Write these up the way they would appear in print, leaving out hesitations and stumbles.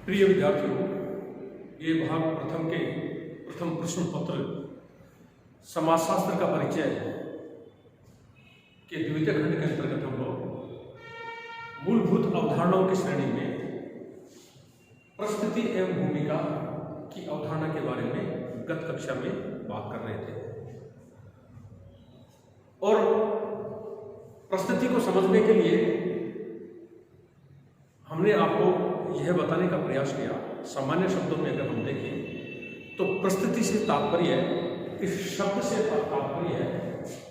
प्रिय विद्यार्थियों, ये भाग प्रथम के प्रथम प्रश्न पत्र समाजशास्त्र का परिचय के द्वितीय खंड के अंतर्गत हम लोग मूलभूत अवधारणाओं की श्रेणी में परिस्थिति एवं भूमिका की अवधारणा के बारे में गत कक्षा में बात कर रहे थे और परिस्थिति को समझने के लिए हमने आपको यह बताने का प्रयास किया। सामान्य शब्दों में अगर हम देखें तो परिस्थिति से तात्पर्य है, इस शब्द से तात्पर्य है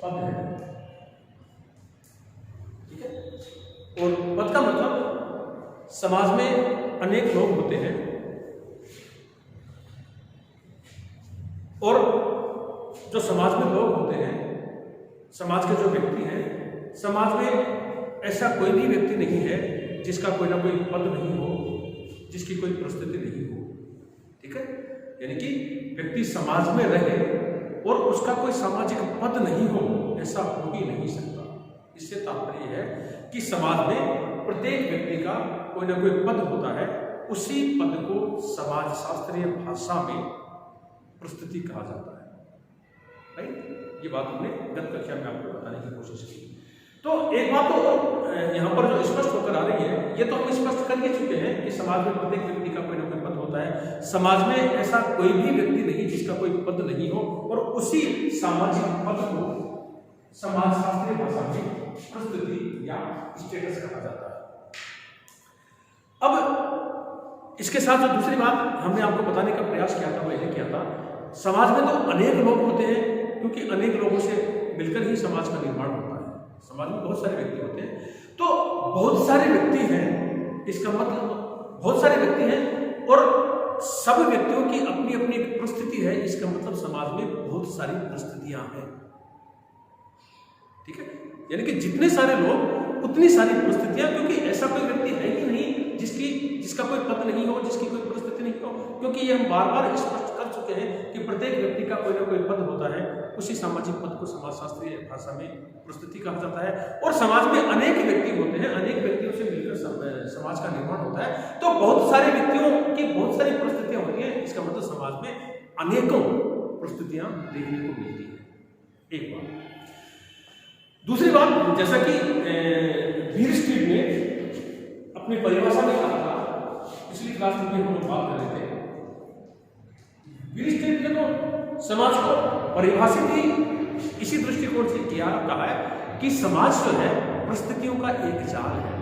पद है, ठीक है। और पद का मतलब समाज में अनेक लोग होते हैं और जो समाज में लोग होते हैं, समाज के जो व्यक्ति हैं, समाज में ऐसा कोई भी व्यक्ति नहीं है जिसका कोई ना कोई पद नहीं हो, जिसकी कोई परिस्थिति नहीं हो, ठीक है। यानी कि व्यक्ति समाज में रहे और उसका कोई सामाजिक पद नहीं हो, ऐसा हो ही नहीं सकता। इससे तात्पर्य है कि समाज में प्रत्येक व्यक्ति का कोई ना कोई पद होता है, उसी पद को समाजशास्त्रीय भाषा में परिस्थिति कहा जाता है। राइट, ये बात हमने गत कक्षा में आपको बताने की कोशिश की। तो एक बात तो यहाँ पर जो स्पष्ट होकर आ रही है, ये तो हम स्पष्ट कर ही चुके हैं कि समाज में प्रत्येक व्यक्ति का कोई ना कोई पद होता है। समाज में ऐसा कोई भी व्यक्ति नहीं जिसका कोई पद नहीं हो और उसी सामाजिक पद को समाजशास्त्रीय भाषा में परिस्थिति या स्टेटस कहा जाता है। अब इसके साथ जो दूसरी बात हमने आपको बताने का प्रयास किया था, वह यह किया था, समाज में तो अनेक लोग होते हैं, क्योंकि अनेक लोगों से मिलकर ही समाज का निर्माण होता है। समाज में बहुत सारे व्यक्ति होते हैं, तो बहुत सारे व्यक्ति हैं, इसका मतलब बहुत सारे व्यक्ति हैं और सब व्यक्तियों की अपनी अपनी एक परिस्थिति है। इसका मतलब समाज में बहुत सारी परिस्थितियां हैं, ठीक है। यानी कि जितने सारे लोग उतनी सारी परिस्थितियां, क्योंकि ऐसा कोई व्यक्ति है ही नहीं जिसका कोई पद नहीं हो, जिसकी कोई परिस्थिति नहीं हो, क्योंकि ये हम बार बार स्पष्ट कर चुके हैं कि प्रत्येक व्यक्ति का कोई ना कोई पद होता है, उसी सामाजिक पद को समाजशास्त्रीय भाषा में परिस्थिति कहा जाता है। और समाज में अनेक व्यक्ति होते हैं, अनेक व्यक्तियों से मिलकर समाज का निर्माण होता है, तो बहुत सारे व्यक्तियों की बहुत सारी परिस्थितियां होती हैं। इसका मतलब समाज में अनेकों परिस्थितियां देखने को मिलती है, एक बात। दूसरी बात, जैसा कि बीर स्ट्रीट ने अपनी परिभाषा में कहा था, पिछली क्लास में हम लोग बात कर रहे थे, बीर स्ट्रीट ने तो समाज को परिभाषित ही इसी दृष्टिकोण से किया, कहा है कि समाज जो है परिस्थितियों का एक जाल है।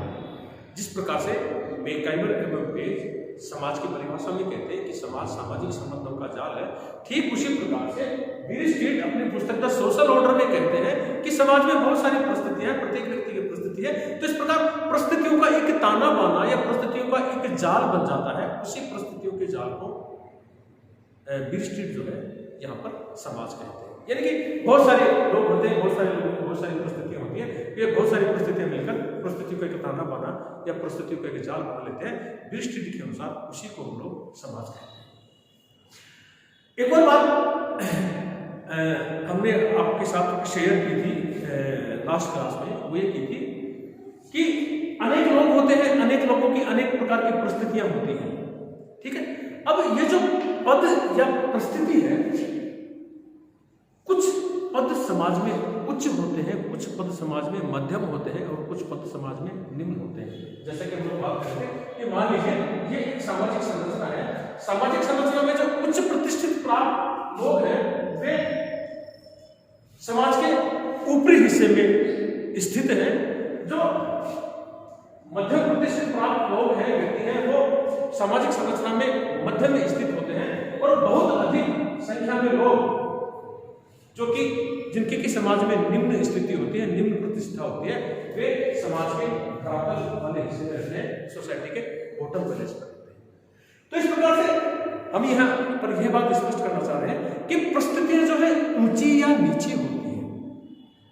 जिस प्रकार से मैकइवर एवं पेज समाज की परिभाषा में कहते हैं कि समाज सामाजिक संबंधों का जाल है, ठीक उसी प्रकार से बीर स्ट्रीट अपनी पुस्तक द सोशल ऑर्डर में कहते हैं कि समाज में बहुत सारी परिस्थितियां, प्रत्येक व्यक्ति की परिस्थिति है। तो इस प्रकार परिस्थितियों का एक ताना बाना या परिस्थितियों का एक जाल बन जाता है। उसी परिस्थितियों के जाल को बीर स्ट्रीट जो है यहाँ पर समाज कहते हैं। यानी कि बहुत सारे लोग होते हैं, बहुत सारे लोगों की बहुत सारी परिस्थितियां होती हैं, ये बहुत सारी परिस्थितियां मिलकर परिस्थितियों का एक ताना बाना या परिस्थितियों का एक जाल बना लेते हैं। बीर स्ट्रीट के अनुसार उसी को हम लोग समाज कहते हैं। एक और बात हमने आपके साथ शेयर की थी लास्ट क्लास में, वो ये की थी कि अनेक लोग होते हैं, अनेक लोगों की अनेक प्रकार की परिस्थितियां होती हैं, ठीक है। अब ये जो पद या परिस्थिति है, कुछ पद समाज में उच्च होते हैं, कुछ पद समाज में मध्यम होते हैं और कुछ पद समाज में निम्न होते हैं। जैसा कि हम लोग बात करते हैं कि मान लीजिए ये एक सामाजिक संरचना है, सामाजिक संरचना में जो उच्च प्रतिष्ठित प्राप्त लोग हैं वे समाज के ऊपरी हिस्से में स्थित हैं। जो मध्यम प्रतिष्ठित प्राप्त लोग हैं, व्यक्ति हैं, वो सामाजिक संरचना में मध्य में स्थित होते हैं और बहुत अधिक संख्या में लोग जो कि जिनकी की समाज में निम्न स्थिति होती है, निम्न प्रतिष्ठा होती है, वे समाज के धरातल वाले हिस्से में रहते हैं, सोसाइटी के बॉटम वाले हिस्से में रहते हैं। तो इस प्रकार से हम यहाँ पर यह बात स्पष्ट करना चाह रहे हैं कि परिस्थितियां जो है ऊंची या नीची होती है।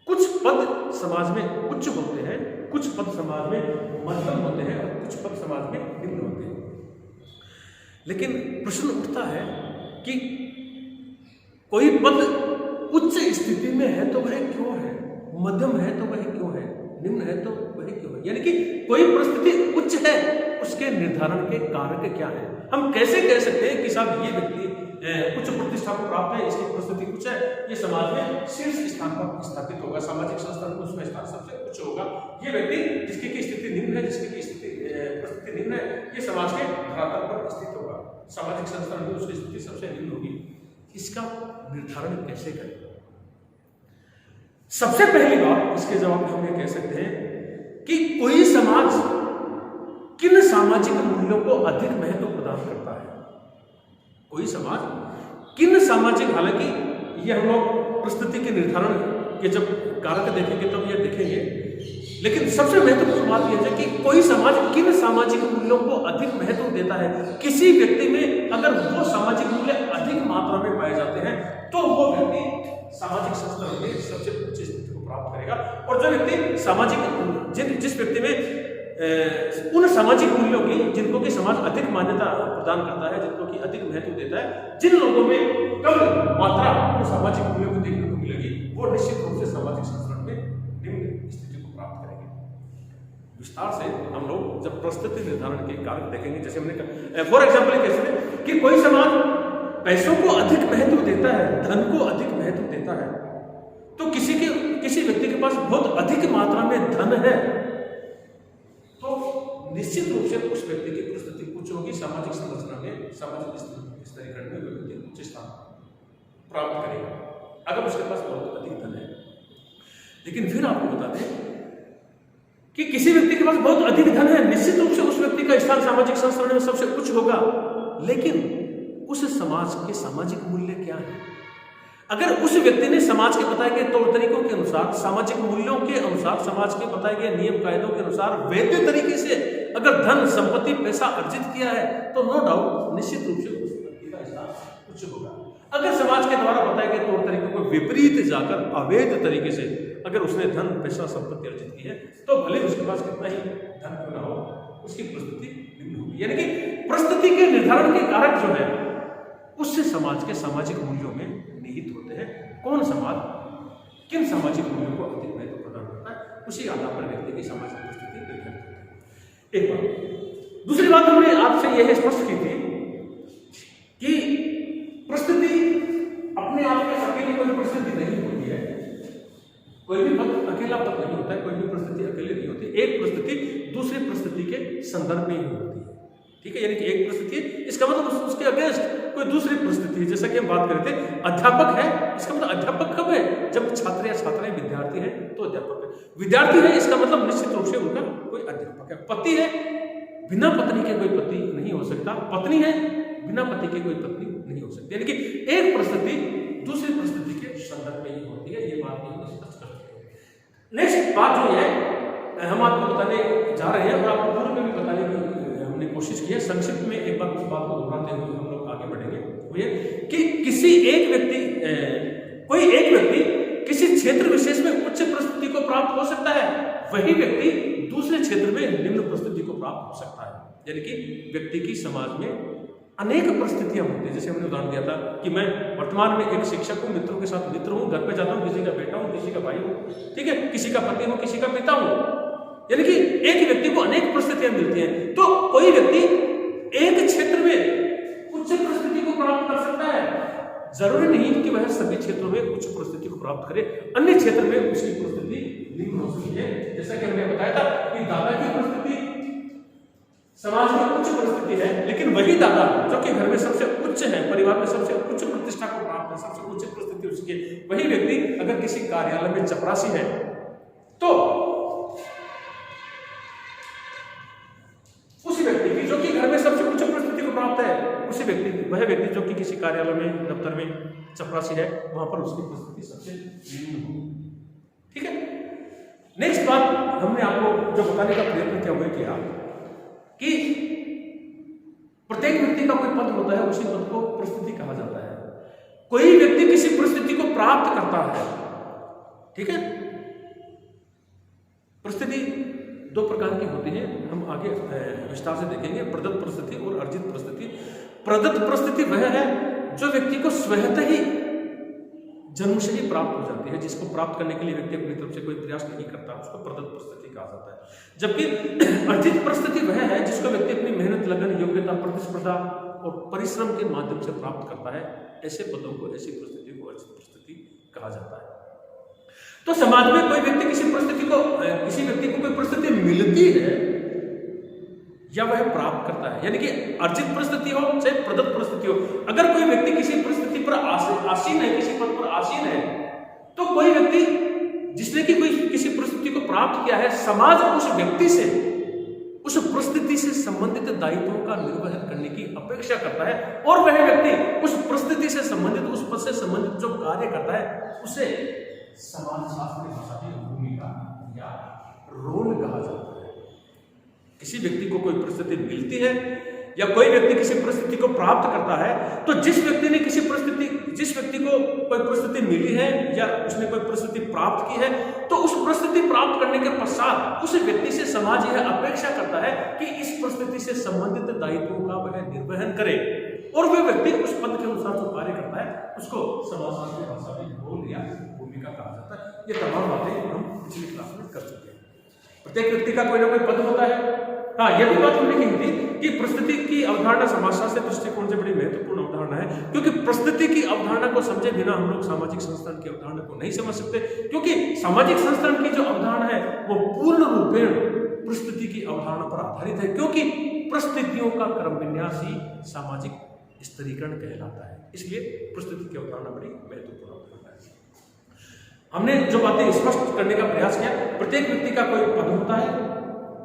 कुछ पद समाज में उच्च होते हैं, कुछ पद समाज में मध्यम होते हैं और कुछ पद समाज में निम्न होते हैं। लेकिन प्रश्न उठता है कि कोई पद उच्च स्थिति में है तो वह क्यों है, मध्यम है तो वह क्यों है, निम्न है तो वह क्यों है, यानी कि कोई परिस्थिति उच्च है, उसके निर्धारण के कारक क्या है। हम कैसे कह सकते हैं कि साहब ये व्यक्ति उच्च प्रतिष्ठा को प्राप्त है, इसकी परिस्थिति कुछ है, ये समाज में शीर्ष स्थान पर स्थापित होगा, सामाजिक संस्थान में उसका स्थान सबसे उच्च होगा। ये व्यक्ति जिसकी की स्थिति निम्न है, जिसकी की स्थिति परिस्थिति निम्न है, ये समाज के धरातल पर स्थित होगा, सामाजिक संस्थान में उसकी स्थिति सबसे निम्न होगी। इसका निर्धारण कैसे करें? सबसे पहली बात इसके जवाब में हम ये कह सकते हैं कि कोई समाज किन सामाजिक मूल्यों को अधिक महत्व प्रदान करता है। कोई समाज किन सामाजिक, हालांकि ये हम लोग परिस्थिति के निर्धारण के जब कारक देखेंगे तब ये देखेंगे, लेकिन सबसे महत्वपूर्ण बात यह है कि कोई समाज किन सामाजिक मूल्यों को अधिक महत्व देता है। किसी व्यक्ति में अगर वो सामाजिक मूल्य अधिक मात्रा में पाए जाते हैं तो वो व्यक्ति सामाजिक संस्थान में सबसे उच्च स्थिति को प्राप्त करेगा। और जो व्यक्ति सामाजिक जिस व्यक्ति में उन सामाजिक मूल्यों की जिनको कि समाज अधिक मान्यता प्रदान करता है, जिनको कि अधिक महत्व देता है, जिन लोगों में कम मात्रा उन सामाजिक मूल्यों को देखने को मिलेगी, वो निश्चित रूप से सामाजिक संस्करण में निम्न स्थिति को प्राप्त करेंगे। विस्तार से हम लोग जब परिस्थिति निर्धारण के कारक देखेंगे, जैसे हमने कहा फॉर एग्जाम्पल कैसे कि कोई समाज पैसों को अधिक महत्व देता है, धन को अधिक महत्व देता है, तो किसी व्यक्ति के पास बहुत अधिक मात्रा में धन है तो निश्चित रूप से उस व्यक्ति की परिस्थिति उच्च होगी, सामाजिक संरचना में, सामाजिक स्तरीकरण में व्यक्ति उच्च स्थान प्राप्त करेगा अगर उसके पास बहुत अधिक धन है। लेकिन फिर आपको बता दें कि किसी व्यक्ति के पास बहुत अधिक धन है, निश्चित रूप से उस व्यक्ति का स्थान सामाजिक संरचना में सबसे उच्च होगा, लेकिन उस समाज के सामाजिक मूल्य क्या है? अगर उस व्यक्ति ने समाज के बताए गए तौर तरीकों के अनुसार, सामाजिक मूल्यों के अनुसार, समाज के बताए गए नियम कायदों के अनुसार वैध तरीके से अगर धन संपत्ति पैसा अर्जित किया है तो नो डाउट निश्चित रूप से उस व्यक्ति का स्थान उच्च होगा। अगर समाज के द्वारा बताए गए तौर तरीकों को विपरीत जाकर अवैध तरीके से अगर उसने धन पैसा संपत्ति अर्जित की है तो भले उसके पास कितना ही धन क्यों ना हो, उसकी परिस्थिति निम्न होगी। यानी कि परिस्थिति के निर्धारण के कारक जो है उससे समाज के सामाजिक मूल्यों में निहित होते हैं। कौन समाज किन सामाजिक मूल्यों को अधिक महत्व प्रदान करता है, उसी आधार पर व्यक्ति की सामाजिक परिस्थिति निर्धारित होती है। एक बात। दूसरी बात हमने आपसे यह स्पष्ट की थी कि परिस्थिति अपने आप में अकेली कोई परिस्थिति नहीं होती है, कोई भी पद अकेला पद नहीं होता है, कोई भी परिस्थिति अकेले नहीं होती। एक परिस्थिति दूसरी परिस्थिति के संदर्भ में ही होती है, ठीक है। यानी कि एक परिस्थिति, इसका मतलब उसके अगेंस्ट कोई दूसरी परिस्थिति है। जैसा कि हम बात कर रहे थे, अध्यापक है, इसका मतलब अध्यापक कब है? जब छात्र या छात्राएं विद्यार्थी हैं तो अध्यापक है। विद्यार्थी है, इसका मतलब निश्चित रूप से उनका कोई अध्यापक है। पति है, बिना पत्नी के कोई पति नहीं हो सकता। पत्नी है, बिना पति के कोई पत्नी नहीं हो सकती। यानी कि एक परिस्थिति दूसरी परिस्थिति के संदर्भ में ही होती है। ये बात हम स्पष्ट कर चुके हैं। नेक्स्ट बात जो है हम आपको बताने जा रहे हैं और आपको पूर्व में भी बताने की हमने कोशिश की है। संक्षिप्त में एक बार उस बात को दोहराते हुए हम लोग आगे बढ़ेंगे। वो ये कि कोई एक व्यक्ति किसी क्षेत्र विशेष में उच्च परिस्थिति को प्राप्त हो सकता है, वही व्यक्ति दूसरे क्षेत्र में निम्न परिस्थिति को प्राप्त हो सकता है। यानी कि व्यक्ति की समाज में अनेक परिस्थितियां होती है। जैसे हमने उदाहरण दिया था कि मैं वर्तमान में एक शिक्षक हूँ, मित्रों के साथ मित्र हूँ, घर पे जाता हूँ, किसी का बेटा हूँ, किसी का भाई हूँ, ठीक है, किसी का पति हूँ, किसी का पिता हूँ। यानी कि एक व्यक्ति को अनेक परिस्थितियां मिलती हैं। तो कोई व्यक्ति एक क्षेत्र में उच्च परिस्थिति को प्राप्त कर सकता है, जरूरी नहीं कि वह सभी क्षेत्रों में उच्च परिस्थिति को प्राप्त करे। अन्य क्षेत्र में उसकी परिस्थिति निम्न हो सकती है। जैसा कि हमने बताया था कि दादा की परिस्थिति समाज में उच्च परिस्थिति है, लेकिन वही दादा जो कि घर में सबसे उच्च है, परिवार में सबसे उच्च प्रतिष्ठा को प्राप्त है, सबसे उच्च परिस्थिति उसकी, वही व्यक्ति अगर किसी कार्यालय में चपरासी है तो उसी व्यक्ति की जो कि घर में सबसे उच्च परिस्थिति को प्राप्त है, उसी वह व्यक्ति जो कि किसी कार्यालय में, दफ्तर में चपरासी है, वहां पर उसकी परिस्थिति सबसे निम्न होगी, ठीक है। नेक्स्ट बात हमने आपको जो बताने का प्रयत्न किया हुआ किया कि प्रत्येक व्यक्ति का कोई पद होता है, उसी पद को परिस्थिति कहा जाता है। कोई व्यक्ति किसी परिस्थिति को प्राप्त करता है, ठीक है। परिस्थिति दो प्रकार की होती है, हम आगे विस्तार से देखेंगे, प्रदत्त परिस्थिति और अर्जित परिस्थिति। प्रदत्त परिस्थिति वह है जो व्यक्ति को स्वतः ही जन्म से ही प्राप्त हो जाती है, जिसको प्राप्त करने के लिए व्यक्ति अपनी तरफ से कोई प्रयास नहीं करता, उसको प्रदत्त परिस्थिति कहा जाता है। जबकि अर्जित परिस्थिति वह है जिसको व्यक्ति अपनी मेहनत, लगन, योग्यता, प्रतिस्पर्धा और परिश्रम के माध्यम से प्राप्त करता है। ऐसे पदों को, ऐसी परिस्थिति को अर्जित परिस्थिति कहा जाता है। तो समाज में कोई व्यक्ति किसी व्यक्ति को कोई परिस्थिति मिलती है या वह प्राप्त करता है, यानी कि अर्जित परिस्थिति हो चाहे प्रदत्त परिस्थिति हो, अगर कोई व्यक्ति किसी परिस्थिति पर आसीन है, किसी पद पर आसीन है, तो कोई व्यक्ति जिसने कि कोई किसी परिस्थिति को प्राप्त किया है, समाज उस व्यक्ति से उस परिस्थिति से संबंधित दायित्वों का निर्वहन करने की अपेक्षा करता है, और वह व्यक्ति उस परिस्थिति से संबंधित, उस पद से संबंधित जो कार्य करता है उसे समाजशास्त्र की भाषा में भूमिका या रोल कहा जाता है। किसी व्यक्ति को कोई परिस्थिति मिलती है या कोई व्यक्ति किसी परिस्थिति को प्राप्त करता है, तो जिस व्यक्ति को कोई परिस्थिति मिली है या उसने कोई परिस्थिति प्राप्त की है, तो उस परिस्थिति प्राप्त करने के पश्चात उस व्यक्ति से समाज यह अपेक्षा करता है कि इस परिस्थिति से संबंधित दायित्वों का वह निर्वहन करे, और वह व्यक्ति उस पद के अनुसार जो कार्य करता है उसको समाजशास्त्र की भाषा में रोल या भूमिका कहा जाता है। ये तमाम बातें हम पिछली क्लास में कर चुके हैं। प्रत्येक व्यक्ति का कोई ना कोई पद होता है। हाँ, यह भी बात हमने कही थी कि परिस्थिति की अवधारणा समाजशास्त्र दृष्टिकोण से बड़ी महत्वपूर्ण अवधारणा है, क्योंकि परिस्थिति की अवधारणा को समझे बिना हम लोग सामाजिक संस्थान की अवधारणा को नहीं समझ सकते, क्योंकि सामाजिक संस्थान की जो अवधारणा है वो पूर्ण रूपेण परिस्थिति की अवधारणा पर आधारित है, क्योंकि परिस्थितियों का क्रम विन्यास ही सामाजिक स्तरीकरण कहलाता है। इसलिए परिस्थिति की अवधारणा बड़ी महत्वपूर्ण अवधारणा है। हमने जो बातें स्पष्ट करने का प्रयास किया, प्रत्येक व्यक्ति का कोई पद होता है।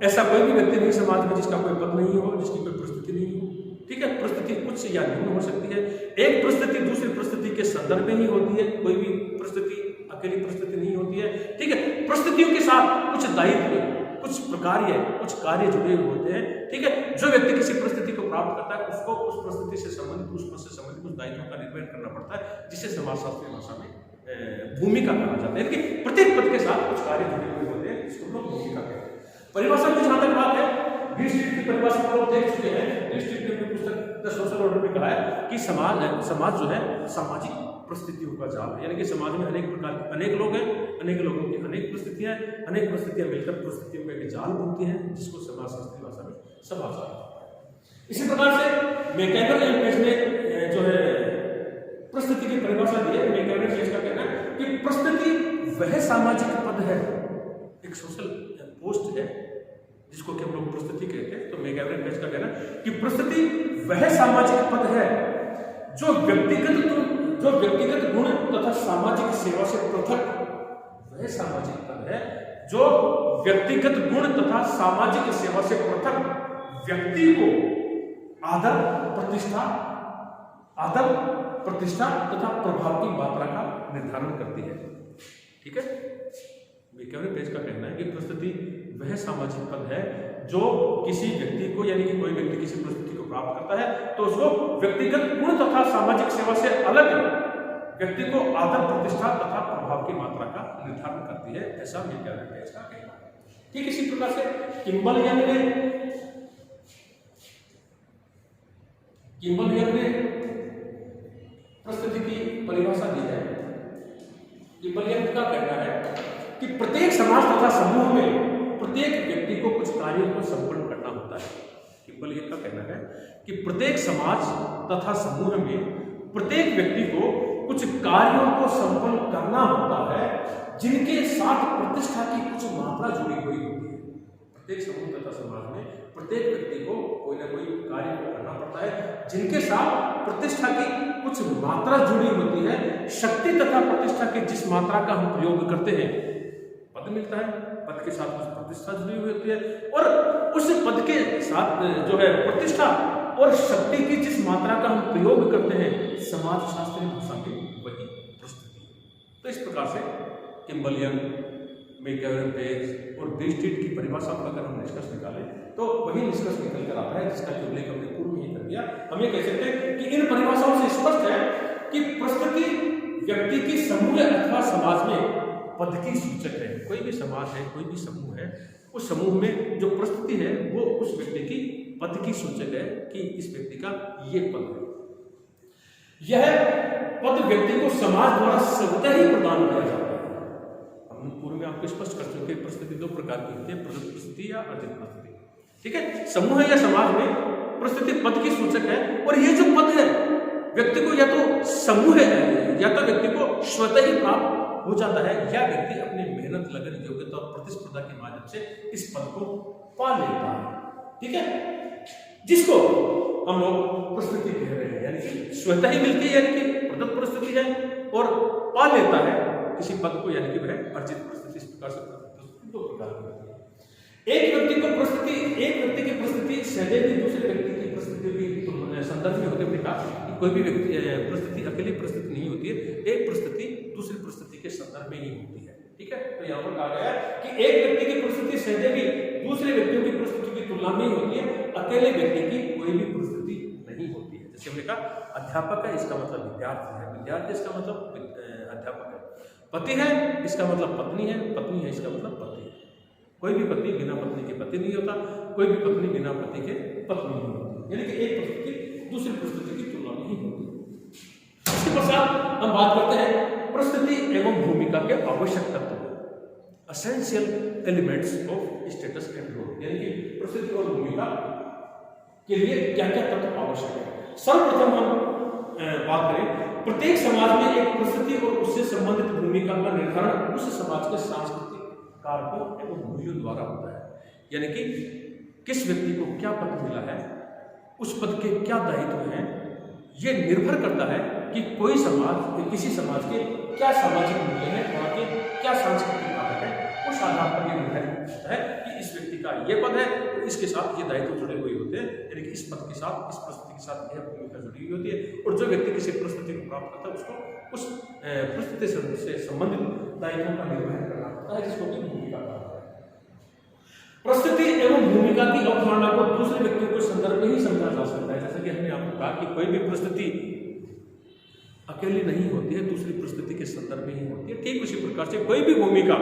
ऐसा कोई भी व्यक्ति नहीं समाज में जिसका कोई पद नहीं हो, जिसकी कोई परिस्थिति नहीं हो। ठीक है, परिस्थिति उच्च या निम्न हो सकती है। एक परिस्थिति दूसरी परिस्थिति के संदर्भ में ही होती है, कोई भी परिस्थिति अकेली परिस्थिति नहीं होती है। ठीक है, परिस्थितियों के साथ कुछ दायित्व, कुछ प्रकार्य, कुछ कार्य जुड़े हुए होते हैं। ठीक है, जो व्यक्ति किसी परिस्थिति को प्राप्त करता है उसको उस परिस्थिति से संबंधित, उस पद से संबंधित कुछ दायित्वों का निर्वहन करना पड़ता है, जिसे समाजशास्त्रीय भाषा में भूमिका कहा जाता है। यानी कि प्रत्येक पद के साथ कुछ कार्य जुड़े हुए होते हैं, जिसको लोग भूमिका कहते हैं। परिभाषा की जहां तक बात है, बीस्ट्रीट की परिभाषा को लोग देख चुके हैं। बीस्ट्रीट ने अपनी पुस्तक द सोशल ऑर्डर में कहा है कि समाज जो है सामाजिक परिस्थितियों का जाल है, यानी कि समाज में अनेक प्रकार के अनेक लोग हैं, अनेक लोगों की अनेक परिस्थितियां हैं, अनेक परिस्थितियां मिलकर परिस्थितियों का एक जाल बनती हैं, जिसको समाजशास्त्री भाषा में समाज कहते हैं। इसी प्रकार से मैकेबल एंड पेज ने जो है परिस्थिति की परिभाषा दी है। मैकेबल एंड पेज का कहना है कि परिस्थिति वह सामाजिक पद है, एक सोशल पोस्ट है जिसको कि हम लोग परिस्थिति कहते हैं। तो मैकेबल एंड पेज का कहना है कि परिस्थिति वह सामाजिक पद है जो व्यक्तिगत गुण तथा सामाजिक सेवा से पृथक, वह सामाजिक पद है जो व्यक्तिगत गुण तथा सामाजिक सेवा से पृथक व्यक्ति को आदर, प्रतिष्ठा तथा प्रभाव की मात्रा का निर्धारण करती है। ठीक है, मैकेबल पेज का कहना है कि परिस्थिति वह सामाजिक पद है जो किसी व्यक्ति को, यानी कि कोई व्यक्ति किसी परिस्थिति को प्राप्त करता है तो उसको व्यक्तिगत गुण तथा सामाजिक सेवा से अलग व्यक्ति को आदर, प्रतिष्ठा तथा प्रभाव की मात्रा का निर्धारण करती है, ऐसा मैकेबल पेज का कहना है। ठीक इसी प्रकार से किम्बल यंग ने परिस्थिति की परिभाषा दी है। किम्बल यंग का कहना है कि प्रत्येक समाज तथा समूह में प्रत्येक व्यक्ति को कुछ कार्यों को संपन्न करना होता है। किम्बल यंग का कहना है कि प्रत्येक समाज तथा समूह में प्रत्येक व्यक्ति को कुछ कार्यों को संपन्न करना होता है जिनके साथ प्रतिष्ठा की कुछ मात्रा जुड़ी हुई होती है। प्रत्येक समूह तथा समाज में प्रत्येक व्यक्ति को कोई ना कोई कार्य करना पड़ता है जिनके साथ प्रतिष्ठा की कुछ मात्रा जुड़ी होती है। शक्ति तथा प्रतिष्ठा की जिस मात्रा का हम प्रयोग करते हैं, पद मिलता है, पद के साथ कुछ प्रतिष्ठा जुड़ी हुई होती है, और उस पद के साथ जो है प्रतिष्ठा और शक्ति की जिस मात्रा का हम प्रयोग करते हैं, समाजशास्त्रीय भाषा में वही परिस्थिति। तो इस प्रकार से किम्बल यंग, मैकेबल पेज और बीस्ट्रीट की परिभाषा पर अगर हम निष्कर्ष निकालें तो वही निष्कर्ष निकल कर आता है जिसका उल्लेख हमने पूर्व में ही कर दिया। हम ये कह सकते हैं कि इन परिभाषाओं से स्पष्ट है कि परिस्थिति व्यक्ति की समूह अथवा समाज में पद की सूचक है। कोई भी समाज है, कोई भी समूह है, उस समूह में जो परिस्थिति है वो उस व्यक्ति की पद की सूचक है कि इस व्यक्ति का ये पद है। यह पद व्यक्ति को समाज द्वारा स्वतः ही प्रदान किया जाता है। हम पूर्व में आपको स्पष्ट कर चुके परिस्थिति दो प्रकार की होती है, प्रदत्त परिस्थिति या अर्जित परिस्थिति। ठीक है, समूह या समाज में परिस्थिति पद की सूचक है, और ये जो पद है व्यक्ति को या तो समूह है या तो व्यक्ति को स्वतः ही प्राप्त हो जाता है, या व्यक्ति अपनी मेहनत, लगन, योग्यता और प्रतिस्पर्धा के माध्यम से इस पद को पा लेता है। ठीक है, जिसको हम लोग परिस्थिति कह रहे हैं, यानी कि स्वतः ही मिलती है, यानी कि प्रदत्त परिस्थिति है, और पा लेता है किसी पद को, यानी कि वह अर्जित परिस्थिति। इस प्रकार से दो प्रकार की होती है। एक व्यक्ति की परिस्थिति सहजे भी दूसरे व्यक्ति की परिस्थिति भी संदर्भ में होते हुए कहा, कोई भी व्यक्ति परिस्थिति अकेली परिस्थिति नहीं होती है, एक परिस्थिति दूसरी परिस्थिति के संदर्भ में ही होती है। ठीक है, तो यहाँ पर कहा गया है कि एक व्यक्ति की परिस्थिति सहजे भी दूसरे व्यक्तियों की परिस्थिति की तुलना में ही होती है, अकेले व्यक्ति की कोई भी परिस्थिति नहीं होती है। जैसे हमने कहा अध्यापक है, इसका मतलब विद्यार्थी है, विद्यार्थी इसका मतलब अध्यापक है, पति है इसका मतलब पत्नी है, पत्नी है इसका मतलब पति है। कोई भी पति बिना पत्नी के पति नहीं होता, कोई भी पत्नी बिना पति के पत्नी नहीं होती, यानी कि एक परिस्थिति दूसरी परिस्थिति की तुलना में ही होती है। इसके पश्चात हम बात करते हैं परिस्थिति एवं भूमिका के आवश्यक तत्व, essential elements of status and role, यानी कि परिस्थिति और भूमिका के लिए क्या क्या तत्व आवश्यक है। सर्वप्रथम हम बात करें, प्रत्येक समाज में एक परिस्थिति और उससे संबंधित भूमिका का निर्धारण उस समाज के सांस्कृतिक कारकों एवं मूल्यों द्वारा होता है, यानी कि किस व्यक्ति को क्या पद मिला है, उस पद के क्या दायित्व हैं, यह निर्भर करता है कि कोई समाज, किसी समाज के क्या सामाजिक मूल्य हैं, वहाँ के क्या सांस्कृतिक कारक है, उस आधार पर यह निर्धारित होता है कि इस व्यक्ति का ये पद है, इसके साथ ये दायित्व जुड़े हुए होते हैं, यानी कि इस पद के साथ, इस परिस्थिति के साथ यह भूमिका जुड़ी हुई होती है, और जो व्यक्ति किसी परिस्थिति को प्राप्त करता है उसको उस परिस्थिति से संबंधित दायित्वों का निर्वहन करना पड़ता है, जिसको कि भूमिका कहा जाता है। परिस्थिति एवं भूमिका की अवधारणा को दूसरे व्यक्तियों के संदर्भ में ही समझा जा सकता है। जैसा कि हमने आपको कहा कि कोई भी परिस्थिति अकेली नहीं होती है, दूसरी परिस्थिति के संदर्भ में ही होती है। ठीक उसी प्रकार से कोई भी भूमिका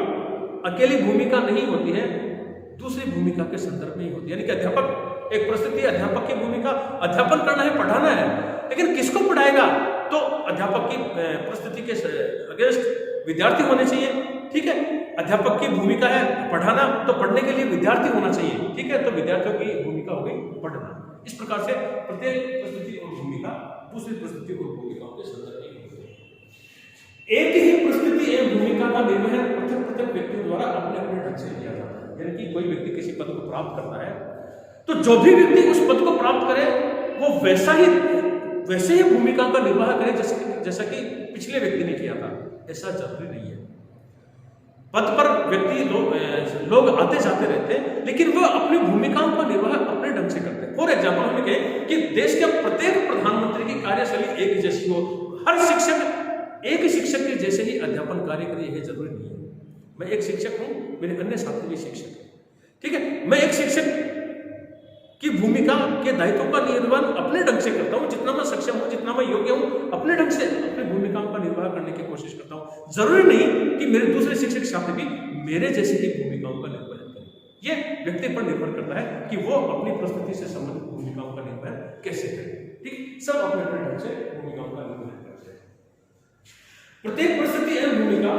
अकेली भूमिका नहीं होती है, दूसरी भूमिका के संदर्भ में ही होती है। यानी कि अध्यापक, एक परिस्थिति अध्यापक की भूमिका अध्यापन करना है, पढ़ाना है, लेकिन किसको पढ़ाएगा, तो अध्यापक की परिस्थिति के अगेंस्ट विद्यार्थी होने चाहिए। ठीक है, अध्यापक की भूमिका है पढ़ाना, तो पढ़ने के लिए विद्यार्थी होना चाहिए। ठीक है, तो विद्यार्थियों की भूमिका हो गई पढ़ना। इस प्रकार से प्रत्येक परिस्थिति और भूमिका दूसरी परिस्थिति और भूमिकाओं के संदर्भ में होती है। एक ही परिस्थिति एवं भूमिका का निर्वहन पृथक व्यक्तियों द्वारा अपने अपने ढंग से किया जाता है। यानी कि कोई व्यक्ति किसी पद को प्राप्त करता है, तो जो भी व्यक्ति उस पद को प्राप्त करे वो वैसे ही भूमिका का निर्वाह करे जैसा कि पिछले व्यक्ति ने किया था। ऐसा जरूरी नहीं है। पद पर व्यक्ति लोग आते जाते रहते हैं, लेकिन वह अपनी भूमिकाओं का निर्वाह अपने ढंग से करते हैं। फॉर एग्जाम्पल हमने कहे कि देश के प्रत्येक प्रधानमंत्री की कार्यशैली एक जैसी हो, हर शिक्षक एक शिक्षक के जैसे ही अध्यापन कार्य करे, यह जरूरी नहीं है। मैं एक शिक्षक हूं, मेरे अन्य साथी भी शिक्षक हैं। ठीक है, मैं एक शिक्षक की भूमिका के दायित्वों का निर्वहन अपने ढंग से करता हूं, जितना मैं सक्षम हूं, जितना मैं योग्य हूं, अपने ढंग से अपनी भूमिकाओं का निर्वाह करने की कोशिश करता हूं। जरूरी नहीं कि मेरे दूसरे शिक्षक साथी भी मेरे जैसे ही भूमिकाओं का निर्वहन करें। यह व्यक्ति पर निर्भर करता है कि वो अपनी परिस्थिति से संबंधित भूमिकाओं का निर्वहन कैसे करें। ठीक, सब अपने अपने ढंग से भूमिकाओं का निर्वहन करते हैं। प्रत्येक परिस्थिति एवं भूमिका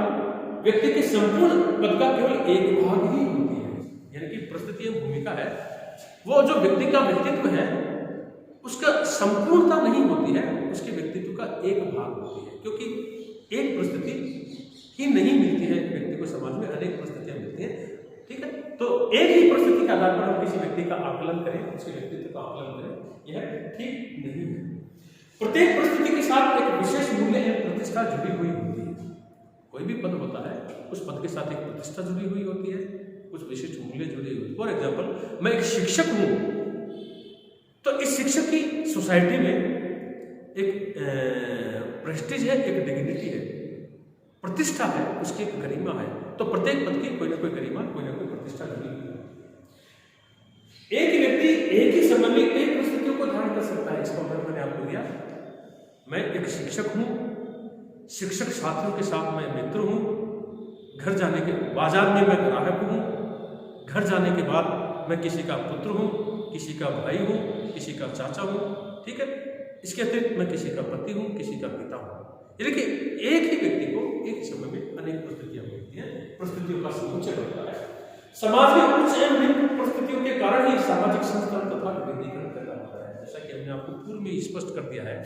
व्यक्ति के संपूर्ण पद का केवल एक भाग ही होती है। यानी कि परिस्थिति एवं भूमिका है, वो जो व्यक्ति का व्यक्तित्व है उसका संपूर्णता नहीं होती है, उसके व्यक्तित्व का एक भाग होती है। क्योंकि एक परिस्थिति ही नहीं मिलती है व्यक्ति को, समाज में अनेक परिस्थितियां मिलती हैं। ठीक है, तो एक ही परिस्थिति के आधार पर हम किसी व्यक्ति का आकलन करें, उसके व्यक्तित्व का आकलन करें, यह ठीक नहीं है। प्रत्येक परिस्थिति के साथ एक विशेष मूल्य एवं प्रतिष्ठा जुड़ी हुई होती है। कोई भी पद होता है, उस पद के साथ एक प्रतिष्ठा जुड़ी हुई होती है, कुछ विशिष्ट मूल्य जुड़े हुए। फॉर एग्जाम्पल, मैं एक शिक्षक हूं, तो इस शिक्षक की सोसाइटी में एक प्रेस्टीज है, एक डिग्निटी है, प्रतिष्ठा है, उसकी एक गरिमा है। तो प्रत्येक पद की कोई ना कोई गरिमा, कोई ना कोई प्रतिष्ठा जुड़ी हुई है। एक व्यक्ति एक ही समय में कई परिस्थितियों को धारण कर सकता है। इसका उदाहरण मैंने आपको दिया। मैं एक शिक्षक हूं, शिक्षक साथियों के साथ मैं मित्र हूं, घर जाने के बाजार में मैं ग्राहक हूं, घर जाने के बाद मैं किसी का पुत्र हूं, किसी का भाई हूं, किसी का चाचा हूं। ठीक है, इसके अतिरिक्त मैं किसी का पति हूं, किसी का पिता हूं। यानी कि एक ही व्यक्ति को एक समय में अनेक परिस्थितियां मिलती हैं, परिस्थितियों का समुच्चय बनता है। समाज में उच्च एवं निम्न परिस्थितियों के कारण ही सामाजिक संस्करण तथा विविधीकरण पैदा होता है। जैसा कि हमने आपको पूर्व में स्पष्ट कर दिया है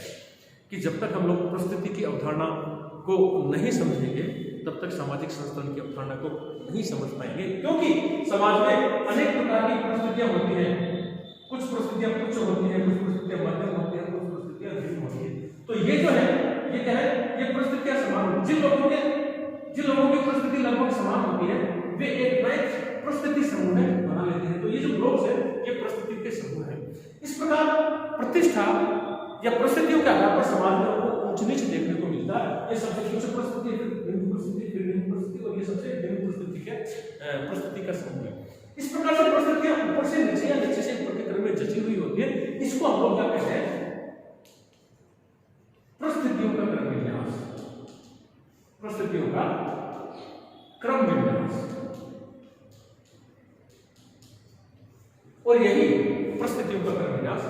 कि जब तक हम लोग परिस्थिति की अवधारणा को नहीं समझेंगे तब तक सामाजिक संस्करण की अवधारणा को नहीं समझ पाएंगे, क्योंकि समाज में अनेक प्रकार की परिस्थितियां होती हैं। कुछ परिस्थितियां उच्च होती हैं, कुछ परिस्थितियां मध्यम होती हैं, कुछ परिस्थितियां निम्न होती हैं। तो ये जो है ये क्या है, ये परिस्थितियां समान, जिन लोगों की परिस्थिति लगभग समान होती है वे एक नए परिस्थिति समूह बना लेते हैं। तो ये जो ग्रुप्स है ये परिस्थिति के समूह है। इस प्रकार प्रतिष्ठा या परिस्थितियों के आधार पर समाज में हमको ऊंच नीच देखने को मिलता है। ये सबसे उच्च परिस्थिति, फिर निम्न परिस्थिति, फिर निम्न परिस्थिति, और ये सबसे निम्न परिस्थिति का समूह है। इस प्रकार से परिस्थितियां ऊपर से नीचे या नीचे से ऊपर के क्रम में जची हुई होती है। इसको हम लोग क्या कहते हैं, परिस्थितियों का क्रम विन्यास, परिस्थितियों का क्रम विन्यास। और यही परिस्थितियों का क्रम विन्यास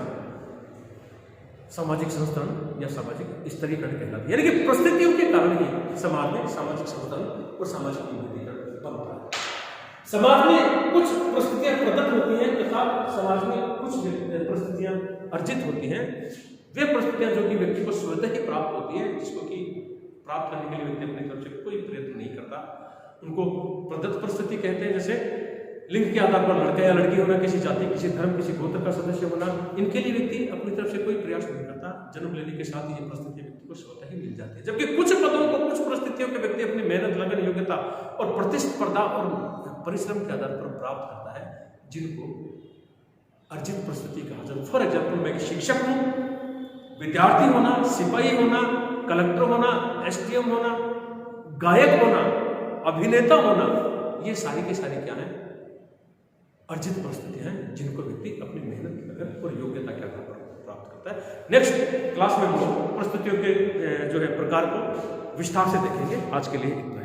सामाजिक संस्करण या सामाजिक स्तरीकरण कहलाता है। यानी कि परिस्थितियों के कारण ही समाज में सामाजिक संस्करण और सामाजिक विविधीकरण बनता है। समाज में कुछ परिस्थितियां प्रदत्त होती हैं तथा समाज में कुछ परिस्थितियां अर्जित होती हैं। वे परिस्थितियां जो कि व्यक्ति को स्वतः ही प्राप्त होती है, जिसको कि प्राप्त करने के लिए व्यक्ति अपनी तरफ से कोई प्रयत्न नहीं करता, उनको प्रदत्त परिस्थिति कहते हैं। जैसे लिंग के आधार पर लड़का या लड़की होना, किसी जाति, किसी धर्म, किसी गोत्र का सदस्य होना, इनके लिए व्यक्ति अपनी तरफ से कोई प्रयास नहीं करता। जन्म लेने के साथ ही ये परिस्थिति व्यक्ति को स्वतः ही मिल जाती है। जबकि कुछ पदों को, कुछ परिस्थितियों के व्यक्ति अपनी मेहनत, लगन, योग्यता और प्रतिस्पर्धा और परिश्रम के आधार पर प्राप्त करता है, जिनको अर्जित परिस्थिति कहा जाता है। फॉर एग्जाम्पल, मैं शिक्षक हूँ, विद्यार्थी होना, सिपाही होना, कलेक्टर होना, SDM होना, गायक होना, अभिनेता होना, ये सारी के सारी क्या है, अर्जित परिस्थितियां हैं, जिनको व्यक्ति अपनी मेहनत, लगन और योग्यता के आधार पर प्राप्त करता है। नेक्स्ट क्लास में हम लोग परिस्थितियों के जो है प्रकार को विस्तार से देखेंगे। आज के लिए इतना।